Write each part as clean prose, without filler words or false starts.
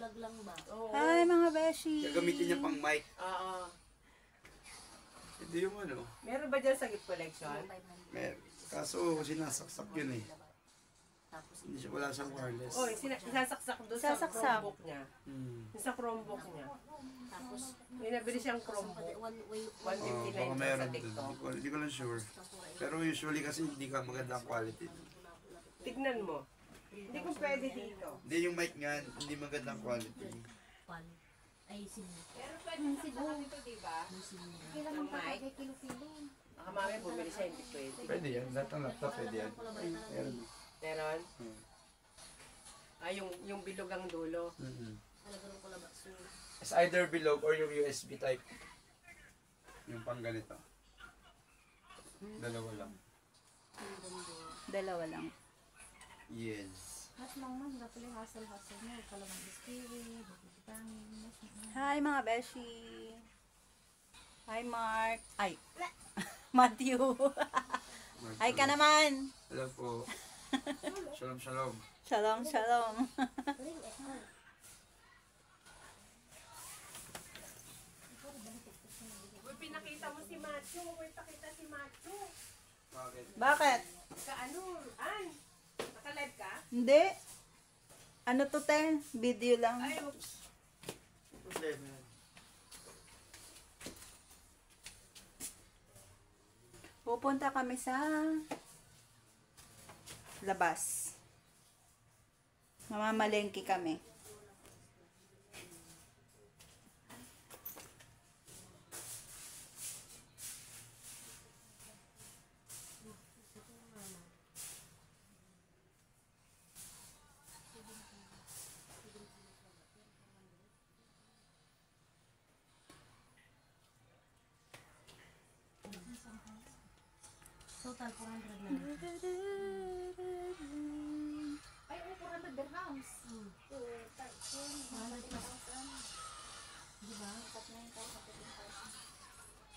vlog lang ba? Hi mga beshi! Gagamitin niya pang mic. Oo. Hindi yung ano. Meron ba dyan sa gift collection? Meron. Kaso sinasaksak yun eh. Hindi siya, wala siyang wireless. Oh, isasaksak doon sa Sasaksak. Chromebook niya. Hmm. Sa Chromebook niya. Tapos, May nabili siyang Chromebook. Baka 159 meron sa din. TikTok. Hindi ko lang sure. Pero usually kasi hindi ka maganda ang quality. Tignan mo. Hindi ko pwede dito. Hindi yung mic nga, hindi maganda ang quality. pan. Ay, sino? Pero pwede sa dito, di ba? Kailan Ang mic? kilo-kilo? Baka mamaya bumili siya, hindi pwede. Pwede yan. Lahat ng laptop pwede yan. Meron. Meron? Hmm. Ah, yung bilog ang dulo. Talagang ko lang ba? So, It's either bilog or yung USB type. Yung pang ganito. Dalawa lang. Dalawa lang. Yes. Mas lang man, dapat yung hustle-hustle mo. Kalamang spirit, vitamin, Hi mga beshi! Hi Mark! Ay! Matthew! Hi ka naman! Hello po. Shalom, shalom. Shalom, shalom! Uy, pinakita mo si Macho. Uy, pakita si Macho. Bakit? Bakit? Ka ano? An? Naka-live ka? Hindi. Ano to te? Video lang. Ay, Problema yan. Pupunta kami sa labas. Mamamalengke kami. Total 400 na. Ay, 400 dirhams. Di ba?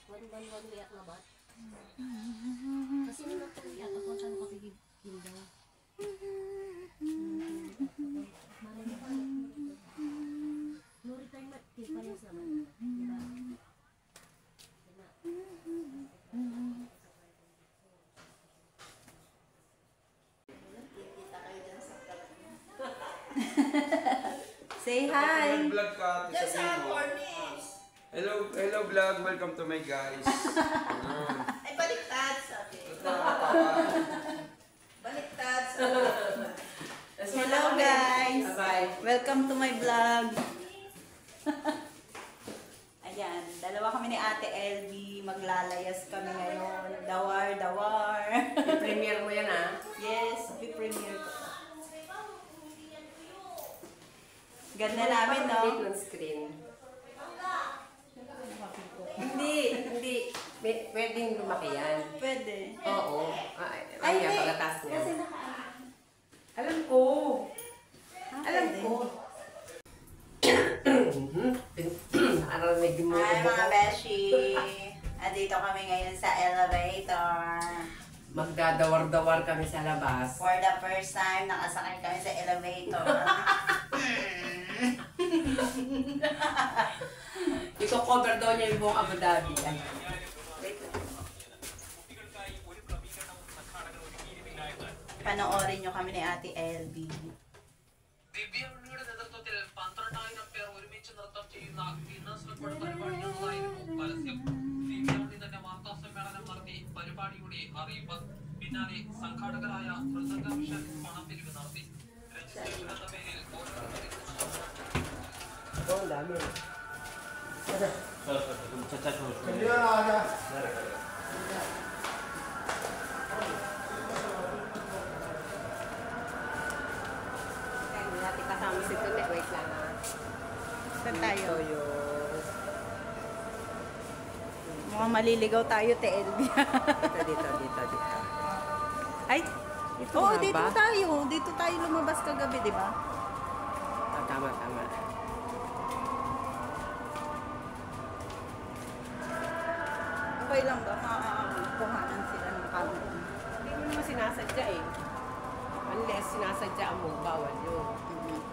1 liyak na ba? Kasi nung nagpiliyak ako, saan ko kikigil daw? Nuri tayo magkipayos naman. Di ba? Say hi! Vlog ka, sabihin mo. Hello vlog, welcome to my guys. Ay, baliktad sabi. Baliktad sabi. Hello guys! bye. Welcome to my vlog! Ayan, dalawa kami ni Ate LB. Maglalayas kami ngayon. Dawar, dawar. I-premiere mo yan, ah. Yes, i-premiere ko. Ganda namin, no? Bakit ng screen? Hindi. Pwedeng lumaki yan. Pwede. Oo. Ay, Ay, yan, hindi. pagkatas niya. Kasi Alam ko. Alam pwede. ko. Narinig mo. Hi mga beshi! Andito kami ngayon sa elevator. Magdadawar-dawar kami sa labas. For the first time, nakasakay kami sa elevator. Iko-cover daw niya yung buong Abu Dhabi. Panoorin nyo kami ni Ate LB. ദിവ്യമുള്ളിയുടെ നേതൃത്വത്തിൽ 12,000 പേർ ഒരുമിച്ച് നൃത്തം ചെയ്യുന്ന Guinness record പരിപാടിയൊന്നായിരുന്നു പരസ്യം. ദിവ്യമുള്ളി തന്നെ വാർത്താ സമ്മേളനം നടത്തി പരിപാടിയുടെ അറിയിപ്പ്. പിന്നാലെ സംഘാടകരായ മൃദംഗ മിഷൻ പണപ്പിരിവ് നടത്തി. രജിസ്ട്രേഷൻ എന്ന പേരിൽ Oo, ang dami. Hindi natin kasama si Tune. Wait lang, ah. Saan tayo? Toyo. Mukhang maliligaw tayo, Te LB. Dito. Ay! Ito Oo, nga dito ba? tayo. Dito tayo lumabas kagabi, di ba? Ah, tama. Okay lang ba? Makakuhanan sila ng camera. Hindi mo naman sinasadya eh. Unless sinasadya mo, bawal yun.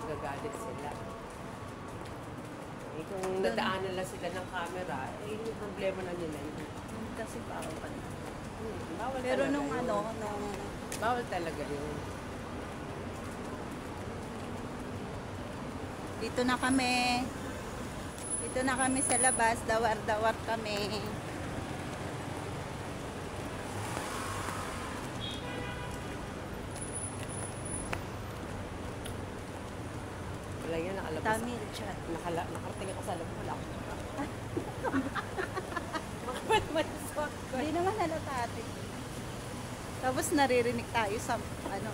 Gagalit sila. Eh, kung nadaanan lang sila ng camera, eh, yung problema na nila yun. Kasi bawal. Bawal Pero talaga nung yun. nung Bawal talaga yun. dito na kami. Dito na kami sa labas, dawar-dawar kami. Wala yan, nakalabas. Tamil chat. Nakarating ako sa labas. Wala ako. Makapal suot ko. Hindi naman halata ate. Tapos naririnig tayo sa ano.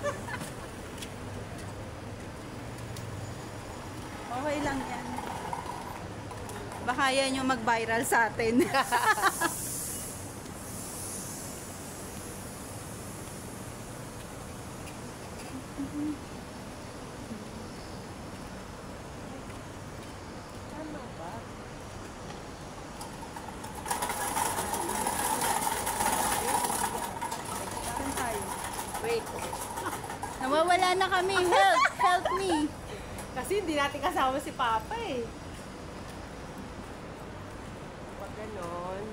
Okay lang yan. Baka yan yung mag-viral sa atin. Tama ba? Saan tayo? Wait. Nawawala na kami. Help! Help me! Kasi hindi natin kasama si Papa eh. Huwag ganon.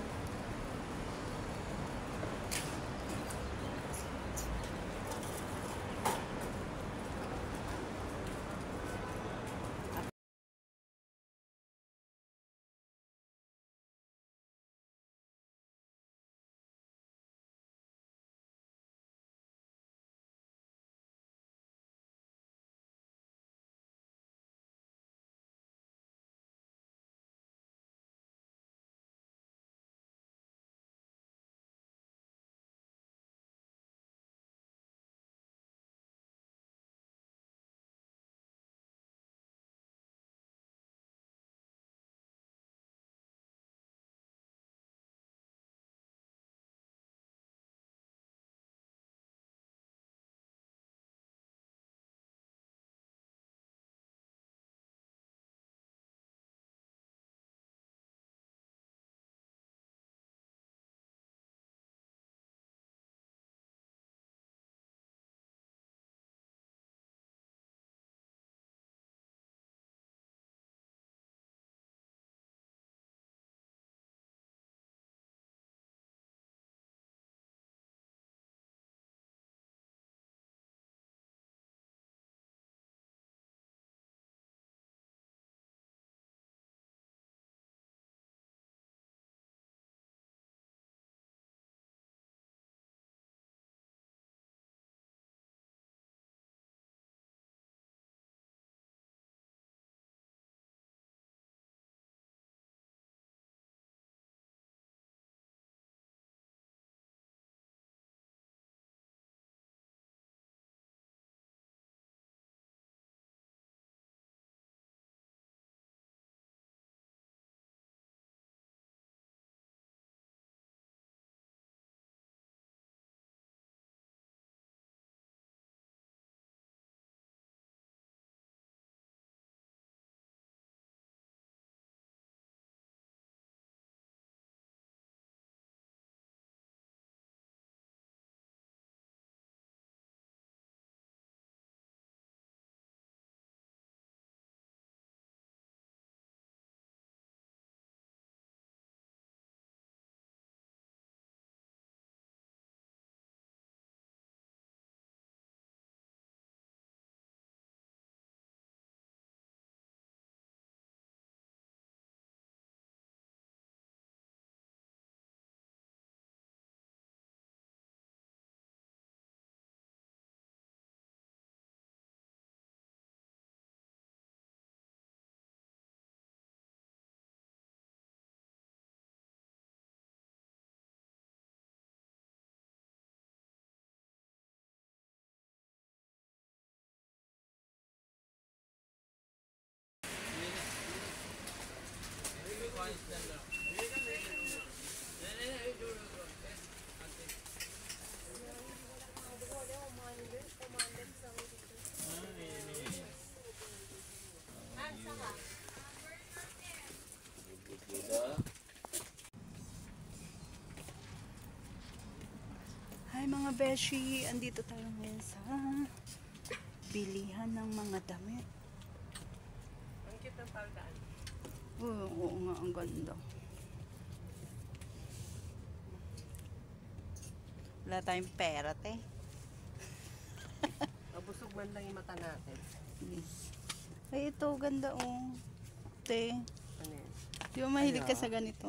Hi mga beshi, andito tayo ngayon sa bilihan ng mga damit. Ang cute ng paldaan. Oo nga, ang ganda. Wala tayong pera, te. Mabusog man lang yung mata natin. Ay, ito, ganda, oh. Te, Ano yan? di ba mahilig ka sa ganito?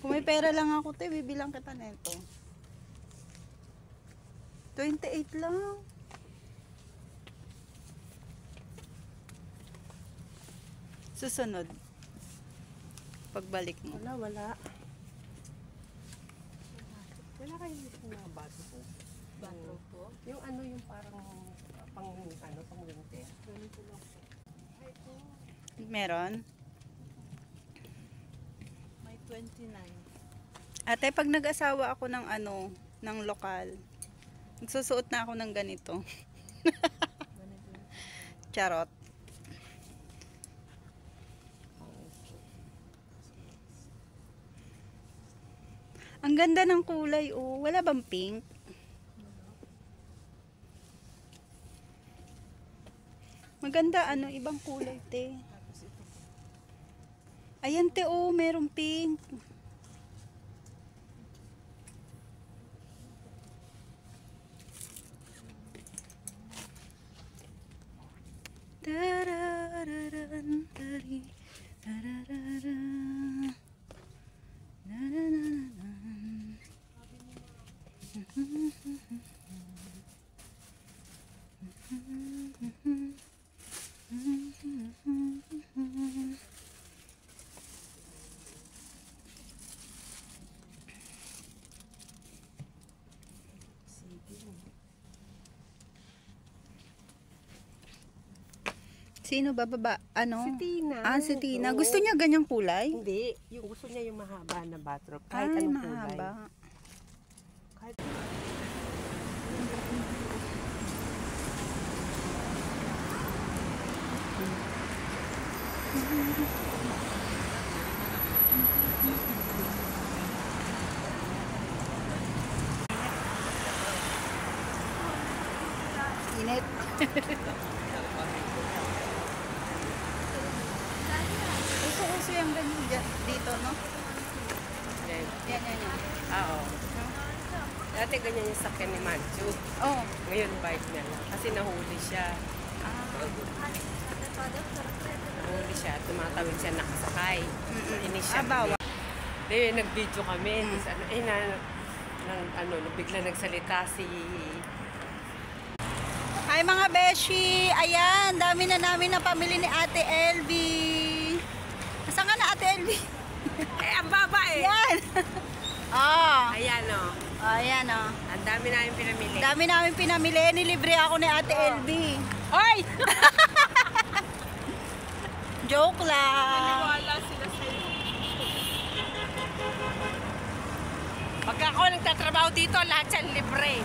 Kung may pera lang ako, te, bibilang kita nito. 28 lang. Susunod. Pagbalik mo. Wala. Wala kayo yung mga bato po. Bathroom po. Yung ano, yung parang pang winter. Meron? May 29. Ate, pag nag-asawa ako ng ng lokal, magsusuot na ako ng ganito. Charot. Ang ganda ng kulay, oh. Wala bang pink? Maganda, ibang kulay, te. Ayan, te, oh, merong pink. Tarararan, tari, tarararan. Na, na, na, na, na. Sino bababa? Si Tina. Si Tina. Oo. Gusto niya ganyang kulay? Hindi. Yung gusto niya yung mahaba na bathrobe. Kahit Ay, anong mahaba. kulay. Kahit... Init. Uso-uso yung ganyan dito, no? Yan. Oo. Dati ganyan yung sakyan ni Manchu. Oh. Ngayon bike na lang. Kasi nahuli siya. Nahuli siya. Tumatawid siya nakasakay. Inis siya. Bawal. Then, nag-video kami. Bigla nagsalita si... Hi mga beshi! Ayan, dami na namin na pamili ni Ate LV. Nasaan ka na Ate LV? ang baba eh! Yan! Ayan o. Ayan o. Ang dami namin pinamili. Dami namin pinamili. Nilibre ako ni Ate LV. Hoy! Joke lang. Wala sila sa'yo. Pagka ako nagtatrabaho dito, lahat yan libre.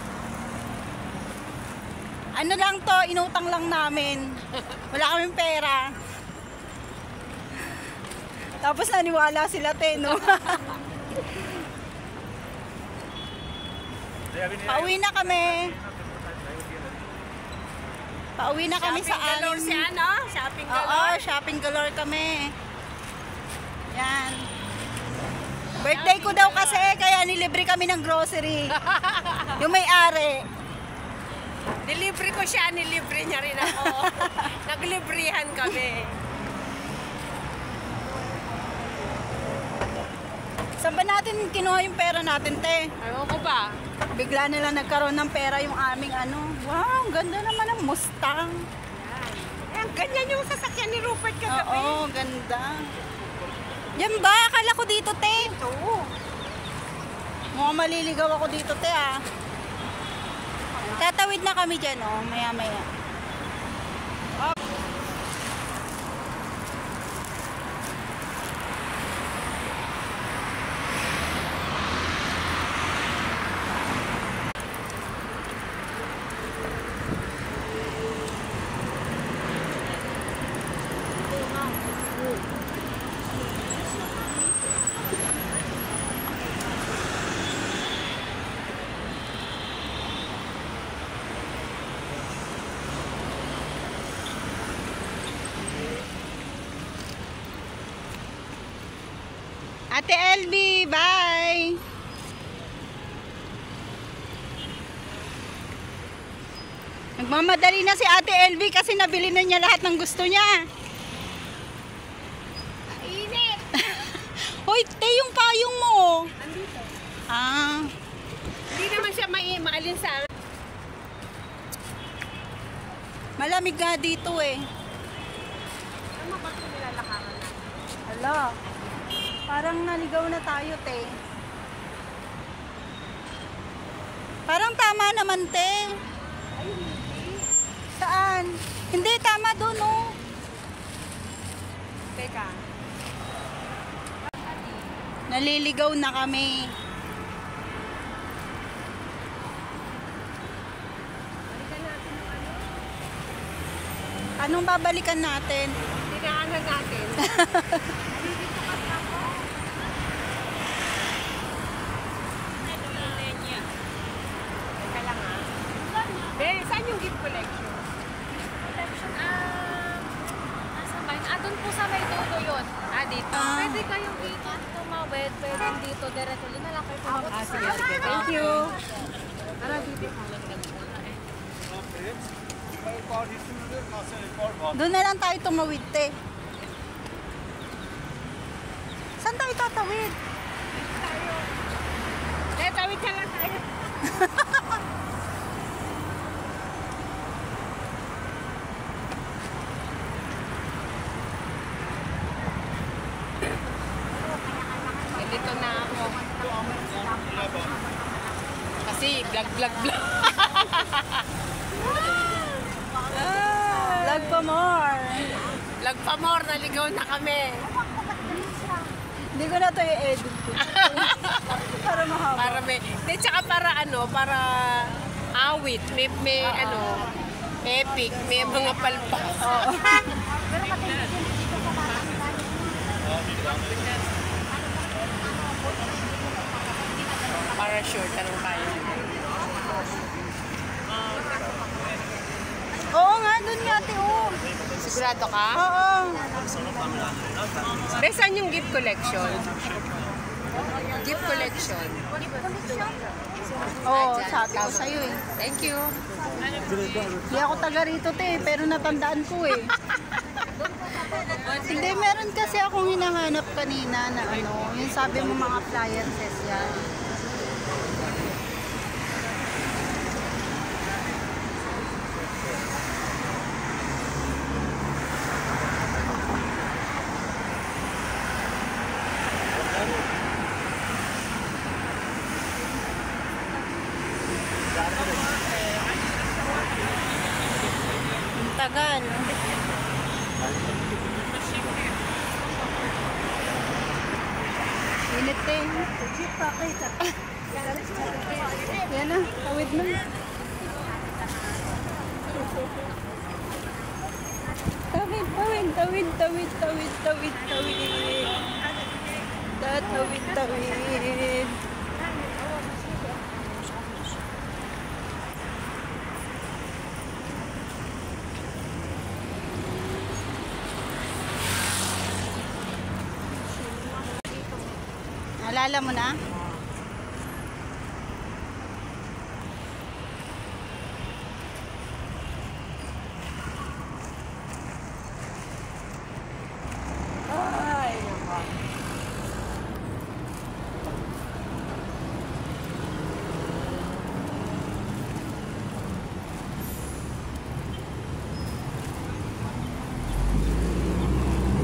Ano lang to, inutang lang namin. Wala kaming pera. Tapos naniwala sila, te, no? Pauwi na kami. Pauwi na kami sa galore amin. si ano? Shopping Oo, galore? shopping galore kami. Yan. Birthday ko daw kasi, kaya nilibre kami ng grocery. Yung may-ari. Nilibre ko siya, nilibre niya rin ako. Naglibrihan kami. Saan ba natin kinuha yung pera natin, te? Ayaw ko ba? Bigla nila nagkaroon ng pera yung aming Wow, ang ganda naman ng Mustang. Yan, ganyan yung sasakyan ni Rupert kagabi. Oo, ganda. Yan ba? Akala ko dito, te. Oo. Mukhang maliligaw ako dito, te, ah. Tatawid na kami dyan, oh. Maya-maya. Ate LB, bye! Nagmamadali na si Ate LB kasi nabili na niya lahat ng gusto niya. Init! Hoy, te, yung payong mo. Andito. Ah, Hindi naman siya maalin sa... malamig nga dito eh. Ano ba ito nilalakaran na? Hala, parang naligaw na tayo, te. Parang tama naman, te. Ay, hindi. Saan? Hindi, tama doon, oh. Teka. Naliligaw na kami. Balikan natin yung ano. Anong babalikan natin? Tinaanan natin. Teka lang ha. Ben, saan yung gift collection? Collection, nasa ba yun? Doon po sa may dulo yun. Dito. Ah. Pwede kayong ikot, tumawid, pwede dito, diretso. Yun na lang kayo tumawid. Sige, sige. Thank you. Tara, dito. Doon na lang tayo tumawid, te. Saan tayo tatawid? Tawid ka lang tayo. Dito na ako. Kasi vlog. Vlog pa more. Vlog pa more, naligaw na kami. Hindi ko na to i-edit. Para mahaba. Para may, di tsaka para ano, para awit, may ano, epic, may mga palpa. Oo. Para sure, tanong tayo. Oo nga, doon nga, te, oh. Sigurado ka? Oo. Saan yung gift collection? Gift collection. Oo, sabi ko sa'yo eh. Thank you. Hindi ako taga rito, te, pero natandaan ko eh. Hindi, meron kasi akong hinahanap kanina na ano, yung sabi mo mga appliances yan. Ang tagal. Init eh. Yan na, tawid na. Tawid. Naalala mo na?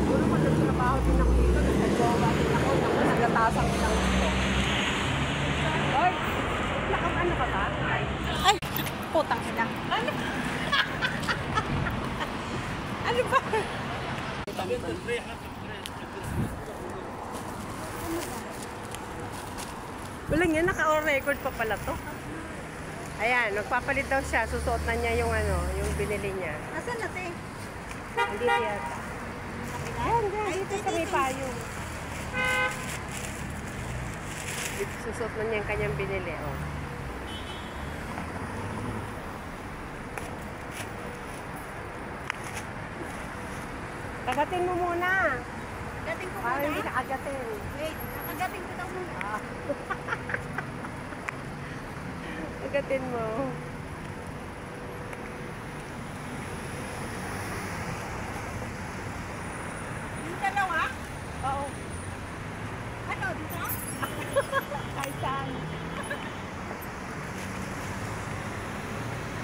Siguro pag nagtrabaho din ako dito, nagtrabaho din ako, naglatasang lang ito. Lord, ano ka ba? Ay, putang ina. Ano ba? Wala nga, naka-record pa pala to. Ayan, nagpapalit daw siya, susuot na niya yung ano, yung binili niya. Nasaan na, te? Hindi yata. Ayan, dito sa may payong. Susuot na niya yung kanyang binili, oh. Kagatin mo muna. Gating ko Ay, muna. nakagatin. Wait, nakagating ko daw muna. Nagatin mo. Yung dalawa? Oo. Ano, dito? Ay, saan?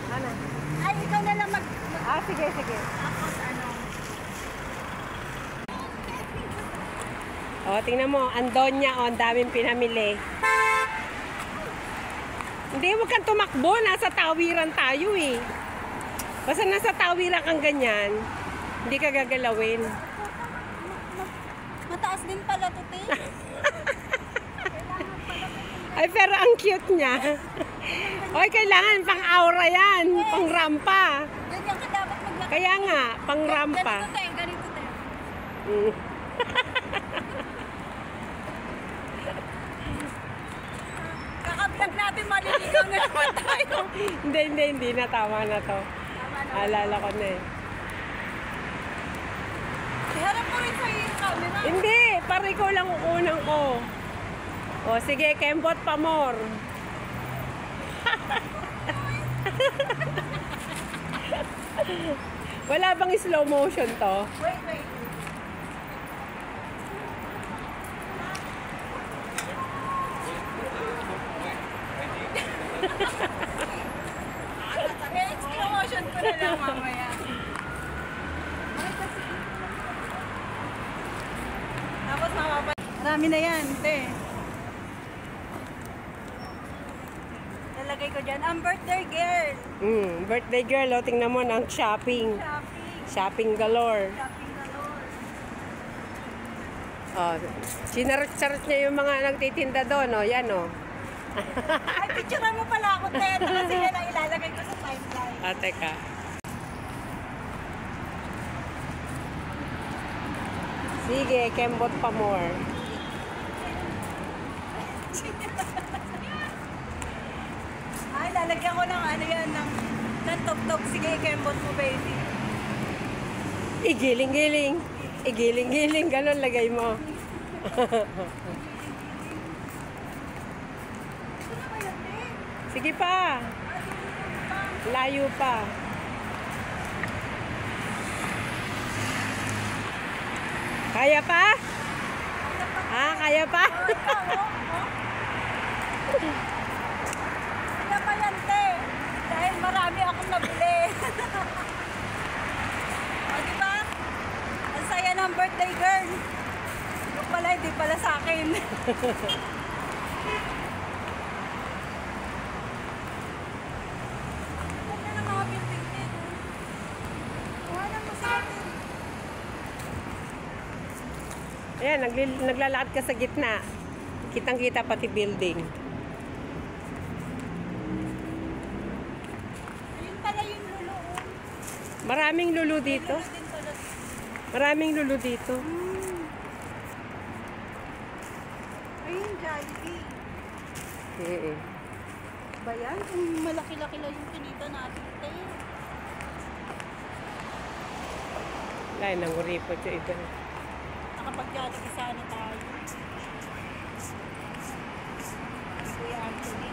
Ano? Ay, ikaw na lang Ah, sige, sige. Tapos ano? O, tingnan mo. Andonya, o. Ang daming pinamili. Hindi, huwag kang tumakbo. Nasa tawiran tayo eh. Basta nasa tawiran kang ganyan, hindi ka gagalawin. Mataas din pala to, te. Ay, pero ang cute niya. Oy, kailangan pang aura yan. Pang rampa. Ganyan ka dapat maglakad. Kaya nga, pang rampa. Ganito, te. Ganito, te. Mm. Kaka-vlog natin, maliligaw na naman tayo. Hindi na. Tama na to. Alala ko na eh. Iharap mo rin sa'yo yung camera. Hindi, pare ko lang unang ko. O, sige, kembot pa more. Wala bang slow motion to? Wait, wait. Slow motion ko na lang mamaya. Tapos mapapal... Marami na yan, te. Lalagay ko dyan. Ang birthday girl. Birthday girl, o, tingnan mo ng shopping. Shopping galore. Shopping galore. Oh, sinarot-sarot niya yung mga nagtitinda doon, oh. Yan, oh. Ay, picturean mo pala ako, te. Kasi yan ang ilalagay ko sa timeline. Ah, teka. Sige, kembot pa more. Ay, lalagyan ko ng ano yan, ng tog-tog. Sige, kembot mo, baby. Igiling-giling. Igiling-giling. Ganon lagay mo. Sige pa. Layo pa. Kaya pa? Ah, kaya pa? Kaya pa yan, te. Dahil marami akong nabili. O, diba? Ang saya ng birthday girl. Yung pala, hindi pala sa akin. Ganda ng mga building dito. Kuhanan mo sa akin. Ayan, naglalakad ka sa gitna. Kitang-kita pati building. Ayun pala yung lulo. Maraming lulu dito. Lulo din pala. Maraming lulu dito. Ayun, Jollibee. Mm-mm. Ba yan? Kung malaki-laki lang yung kinita natin, te. Wala, nanguripot yung iba. Nakapag-Jollibee sana tayo. Kuya Anthony.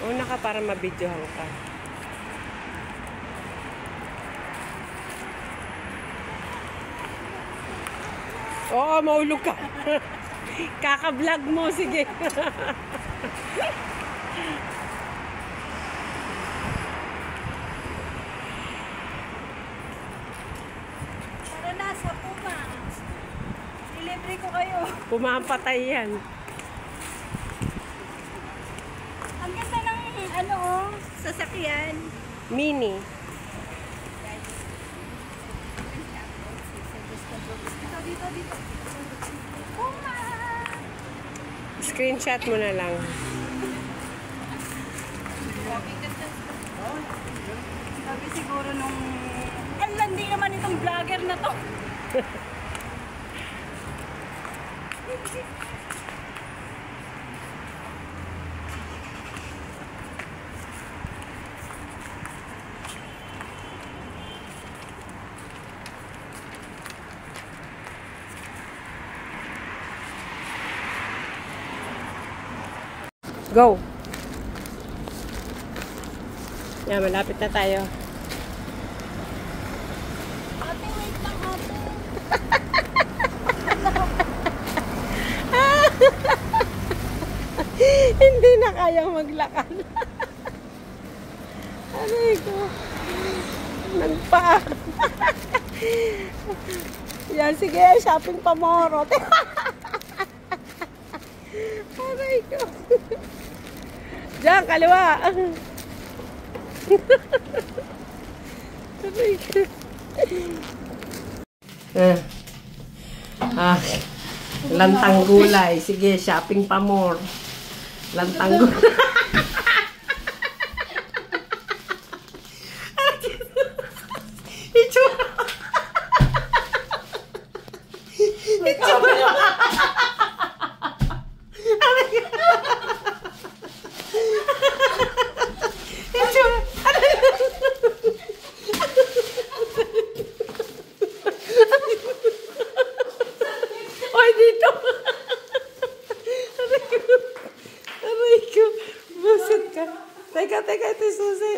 Una ka para mabidyohan ka. Oo, maulog ka. Kaka-vlog mo, sige. Tara na, sa Puma. Delivery ko kayo. Pumapatay yan. Ang ganda ng ano oh, sasakyan. Mini. Dito, dito. Puma! Screenshot mo na lang. Sabi siguro nung... Ang landi naman itong vlogger na to. Go! Yan, malapit na tayo. Ate, wait lang ate. Hindi na kayang maglakad. Aray ko. Nagpa. Yan, sige, shopping pa more. Aray ko. Diyan, kaliwa. Aray ko. Lantang gulay. Sige, shopping pa more. Lantang gulay. Itsura. Itsura. Oy, dito. Aray ko. Buset ka. Teka, ito yung susi.